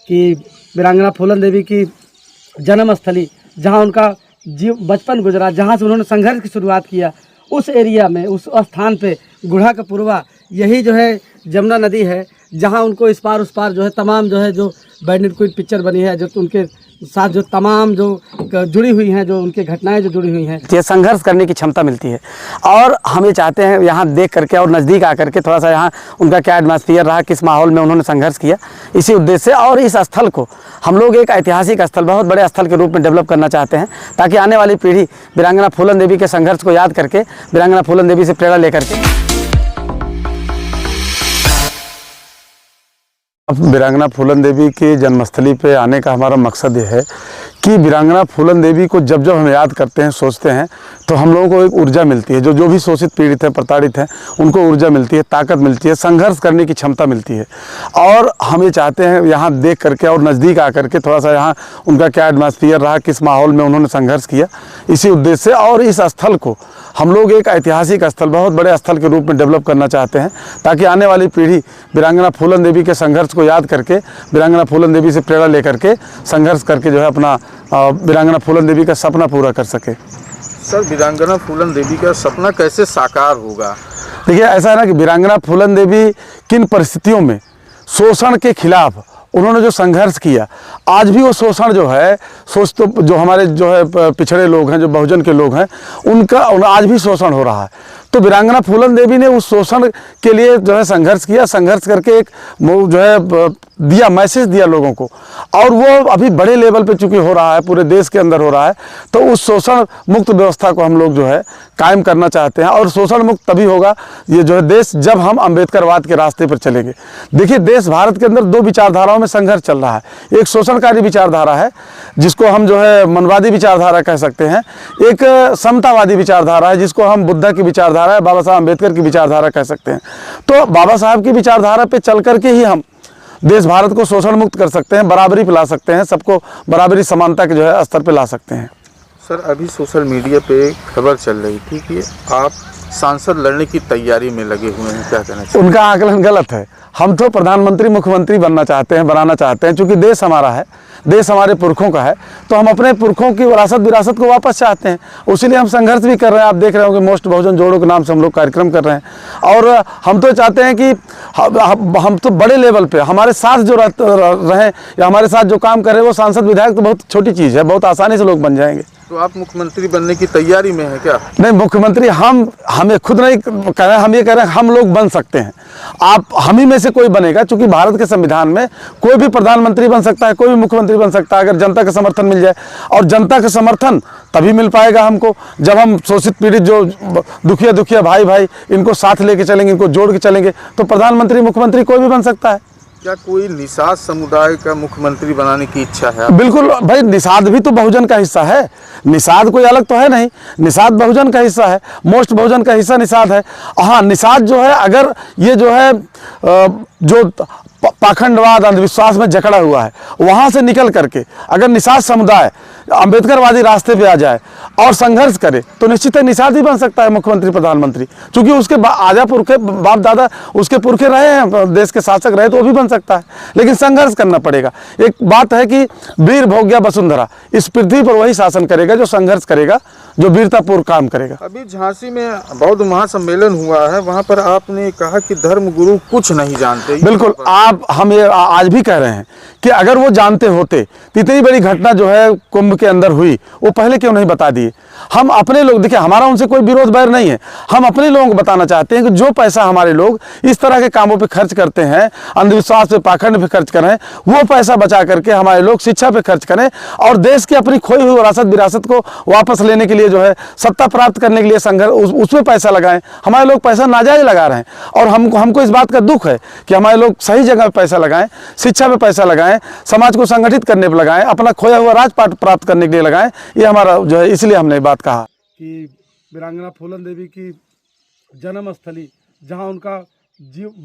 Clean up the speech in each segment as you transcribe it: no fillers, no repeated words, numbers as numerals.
कि वीरांगना फूलन देवी की जन्मस्थली, जहाँ उनका बचपन गुजरा, जहाँ से उन्होंने संघर्ष की शुरुआत किया, उस एरिया में, उस स्थान पे गुढ़ा का पूर्वा यही जो है जमुना नदी है, जहाँ उनको इस पार उस पार जो है तमाम जो है जो बैडमिंटन क्वीन पिक्चर बनी है, जो उनके साथ जो तमाम जो जुड़ी हुई हैं, जो उनकी घटनाएं जो जुड़ी हुई हैं, ये संघर्ष करने की क्षमता मिलती है। और हम ये चाहते हैं यहाँ देख करके और नज़दीक आकर के थोड़ा सा यहाँ उनका क्या एटमॉस्फेयर रहा, किस माहौल में उन्होंने संघर्ष किया, इसी उद्देश्य से। और इस स्थल को हम लोग एक ऐतिहासिक स्थल, बहुत बड़े स्थल के रूप में डेवलप करना चाहते हैं, ताकि आने वाली पीढ़ी वीरांगना फूलन देवी के संघर्ष को याद करके, वीरांगना फूलन देवी से प्रेरणा लेकर के अब वीरांगना फूलन देवी की जन्मस्थली पे आने का हमारा मकसद ये है कि वीरांगना फूलन देवी को जब जब हम याद करते हैं, सोचते हैं, तो हम लोगों को एक ऊर्जा मिलती है। जो भी शोषित, पीड़ित हैं, प्रताड़ित हैं, उनको ऊर्जा मिलती है, ताकत मिलती है, संघर्ष करने की क्षमता मिलती है। और हम ये चाहते हैं यहाँ देख करके और नज़दीक आकर के थोड़ा सा यहाँ उनका क्या एटमॉस्फेयर रहा, किस माहौल में उन्होंने संघर्ष किया, इसी उद्देश्य से। और इस स्थल को हम लोग एक ऐतिहासिक स्थल, बहुत बड़े स्थल के रूप में डेवलप करना चाहते हैं, ताकि आने वाली पीढ़ी वीरांगना फूलन देवी के संघर्ष को याद करके, वीरांगना फूलन देवी से प्रेरणा लेकर के संघर्ष करके जो है अपना वीरांगना फूलन देवी का सपना पूरा कर सके। सर, वीरांगना फूलन देवी का सपना कैसे साकार होगा? देखिए, ऐसा है ना कि वीरांगना फूलन देवी किन परिस्थितियों में शोषण के खिलाफ उन्होंने जो संघर्ष किया, आज भी वो शोषण जो है, तो जो हमारे जो है पिछड़े लोग हैं, जो बहुजन के लोग हैं, उनका आज भी शोषण हो रहा है। तो वीरांगना फूलन देवी ने उस शोषण के लिए जो है संघर्ष किया, संघर्ष करके एक जो है दिया, मैसेज दिया लोगों को। और वो अभी बड़े लेवल पे चूँकि हो रहा है, पूरे देश के अंदर हो रहा है, तो उस शोषण मुक्त व्यवस्था को हम लोग जो है कायम करना चाहते हैं। और शोषण मुक्त तभी होगा ये जो है देश, जब हम अम्बेडकरवाद के रास्ते पर चलेंगे। देखिए, देश भारत के अंदर दो विचारधाराओं में संघर्ष चल रहा है। एक शोषणकारी विचारधारा है, जिसको हम जो है मनवादी विचारधारा कह सकते हैं। एक समतावादी विचारधारा है, जिसको हम बुद्धा की विचारधारा है, बाबा साहब अम्बेडकर की विचारधारा कह सकते हैं। तो बाबा साहब की विचारधारा पे चल करके ही हम देश भारत को शोषण मुक्त कर सकते हैं, बराबरी पे ला सकते हैं, सबको बराबरी, समानता के जो है स्तर पे ला सकते हैं। सर, अभी सोशल मीडिया पे खबर चल रही थी कि आप सांसद लड़ने की तैयारी में लगे हुए हैं, क्या कहना चाहिए? उनका आकलन गलत है। हम तो प्रधानमंत्री, मुख्यमंत्री बनना चाहते हैं, बनाना चाहते हैं, क्योंकि देश हमारा है, देश हमारे पुरखों का है। तो हम अपने पुरखों की विरासत को वापस चाहते हैं, उसीलिए हम संघर्ष भी कर रहे हैं। आप देख रहे हो कि मोस्ट बहुजन जोड़ो के नाम से हम लोग कार्यक्रम कर रहे हैं। और हम तो चाहते हैं कि हम तो बड़े लेवल पे हमारे साथ जो रहें या हमारे साथ जो काम करें, वो सांसद विधायक तो बहुत छोटी चीज़ है, बहुत आसानी से लोग बन जाएंगे। तो आप मुख्यमंत्री बनने की तैयारी में है क्या? नहीं, मुख्यमंत्री हमें खुद नहीं कह रहे हैं, हम ये कह रहे हैं हम लोग बन सकते हैं। आप हम ही में से कोई बनेगा, क्योंकि भारत के संविधान में कोई भी प्रधानमंत्री बन सकता है, कोई भी मुख्यमंत्री बन सकता है, अगर जनता का समर्थन मिल जाए। और जनता का समर्थन तभी मिल पाएगा हमको, जब हम शोषित, पीड़ित, जो दुखिया भाई इनको साथ लेके चलेंगे, इनको जोड़ के चलेंगे, तो प्रधानमंत्री, मुख्यमंत्री कोई भी बन सकता है। क्या कोई निषाद समुदाय का मुख्यमंत्री बनाने की इच्छा है? बिल्कुल भाई, निषाद भी तो बहुजन का हिस्सा है। निषाद कोई अलग तो है नहीं, निषाद बहुजन का हिस्सा है, मोस्ट बहुजन का हिस्सा निषाद है। हाँ, निषाद जो है, अगर ये जो है जो पाखंडवाद, अंधविश्वास में जकड़ा हुआ है, वहाँ से निकल करके अगर निषाद समुदाय अम्बेडकरवादी रास्ते पे आ जाए और संघर्ष करे, तो निश्चित है निषाद ही बन सकता है मुख्यमंत्री, प्रधानमंत्री। क्योंकि उसके आजा पुरखे, बाप दादा उसके पुरखे रहे हैं, देश के शासक रहे, तो वो भी बन सकता है। लेकिन संघर्ष करना पड़ेगा। एक बात है कि वीर भोग्या वसुंधरा, इस पृथ्वी पर वही शासन करेगा जो संघर्ष करेगा, जो वीरतापूर्ण काम करेगा। अभी झांसी में बौद्ध महासम्मेलन हुआ है, वहाँ पर आपने कहा कि धर्म गुरु कुछ नहीं जानते। बिल्कुल, हम ये आज भी कह रहे हैं कि अगर वो जानते होते तो इतनी बड़ी घटना जो है कुंभ के अंदर हुई, वो पहले क्यों नहीं बता दिए? हम अपने लोग, देखिए, हमारा उनसे कोई विरोध बैर नहीं है, हम अपने लोगों को बताना चाहते हैं कि जो पैसा हमारे लोग इस तरह के कामों पे खर्च करते हैं, अंधविश्वास पे, पाखंड पे खर्च करें, वो पैसा बचा करके हमारे लोग शिक्षा पे खर्च करें, और देश की अपनी खोई हुई विरासत को वापस लेने के लिए, जो है सत्ता प्राप्त करने के लिए संघर्ष, उसमें पैसा लगाएं। हमारे लोग पैसा नाजायज लगा रहे हैं, और हमको इस बात का दुख है कि हमारे लोग सही जगह पे पैसा लगाएं, शिक्षा पे पैसा लगाएं, समाज को संगठित करने पर लगाएं, अपना खोया हुआ राजपाट प्राप्त करने के लिए लगाएं। ये हमारा जो है, इसलिए हमने बात कहा कि वीरांगना फूलन देवी की जन्मस्थली, जहाँ उनका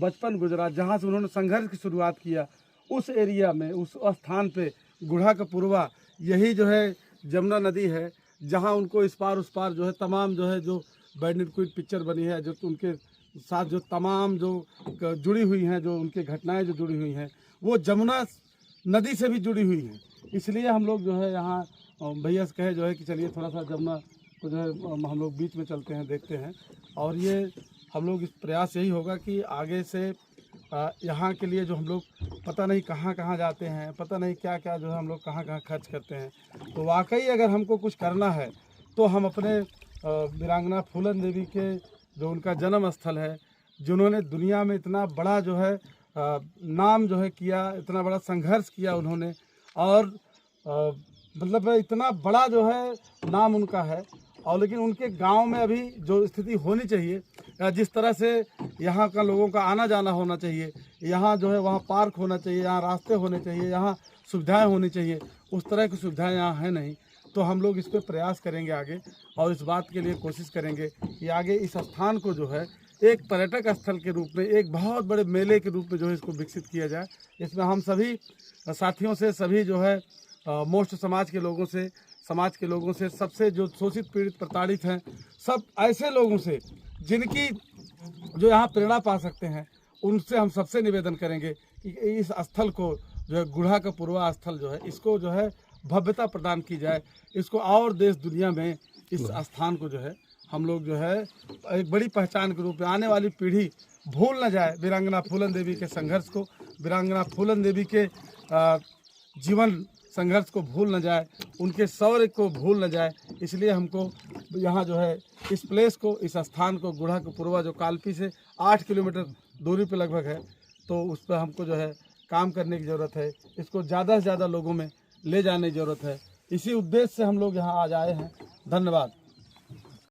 बचपन गुजरा, जहाँ से उन्होंने संघर्ष की शुरुआत किया, उस एरिया में, उस स्थान पे गुढ़ा का पूर्वा यही जो है जमुना नदी है, जहाँ उनको इस पार उस पार जो है तमाम जो है जो बैडमिंटन क्वीन पिक्चर बनी है, जो उनके साथ जो तमाम जो जुड़ी हुई हैं, जो उनकी घटनाएं जो जुड़ी हुई हैं, वो जमुना नदी से भी जुड़ी हुई हैं। इसलिए हम लोग जो है यहाँ भैया से कहे जो है कि चलिए थोड़ा सा जमुना को जो है हम लोग बीच में चलते हैं, देखते हैं। और ये हम लोग इस प्रयास यही होगा कि आगे से यहाँ के लिए जो हम लोग पता नहीं कहाँ कहाँ जाते हैं, पता नहीं क्या क्या जो है हम लोग कहाँ कहाँ खर्च करते हैं, तो वाकई अगर हमको कुछ करना है तो हम अपने वीरांगना फूलन देवी के जो उनका जन्म स्थल है, जिन्होंने दुनिया में इतना बड़ा जो है नाम जो है किया, इतना बड़ा संघर्ष किया उन्होंने, और मतलब इतना बड़ा जो है नाम उनका है, और लेकिन उनके गांव में अभी जो स्थिति होनी चाहिए, जिस तरह से यहाँ का लोगों का आना जाना होना चाहिए, यहाँ जो है वहाँ पार्क होना चाहिए, यहाँ रास्ते होने चाहिए, यहाँ सुविधाएं होनी चाहिए, उस तरह की सुविधाएं यहाँ हैं नहीं। तो हम लोग इस पर प्रयास करेंगे आगे, और इस बात के लिए कोशिश करेंगे कि आगे इस स्थान को जो है एक पर्यटक स्थल के रूप में, एक बहुत बड़े मेले के रूप में जो है इसको विकसित किया जाए। इसमें हम सभी साथियों से, सभी जो है मोस्ट समाज के लोगों से, समाज के लोगों से, सबसे जो शोषित पीड़ित प्रताड़ित हैं, सब ऐसे लोगों से जिनकी जो यहाँ प्रेरणा पा सकते हैं, उनसे हम सबसे निवेदन करेंगे कि इस स्थल को जो है गुढ़ा का पूर्वा स्थल जो है, इसको जो है भव्यता प्रदान की जाए, इसको और देश दुनिया में इस स्थान को जो है हम लोग जो है एक बड़ी पहचान के रूप में आने वाली पीढ़ी भूल न जाए वीरांगना फूलन देवी के संघर्ष को, वीरांगना फूलन देवी के जीवन संघर्ष को भूल न जाए, उनके शौर्य को भूल न जाए। इसलिए हमको यहाँ जो है इस प्लेस को, इस स्थान को, गुढ़ा का पूर्वा जो कालपी से 8 किलोमीटर दूरी पे लगभग है, तो उस पर हमको जो है काम करने की ज़रूरत है। इसको ज़्यादा से ज़्यादा लोगों में ले जाने की ज़रूरत है। इसी उद्देश्य से हम लोग यहाँ आज आए हैं। धन्यवाद।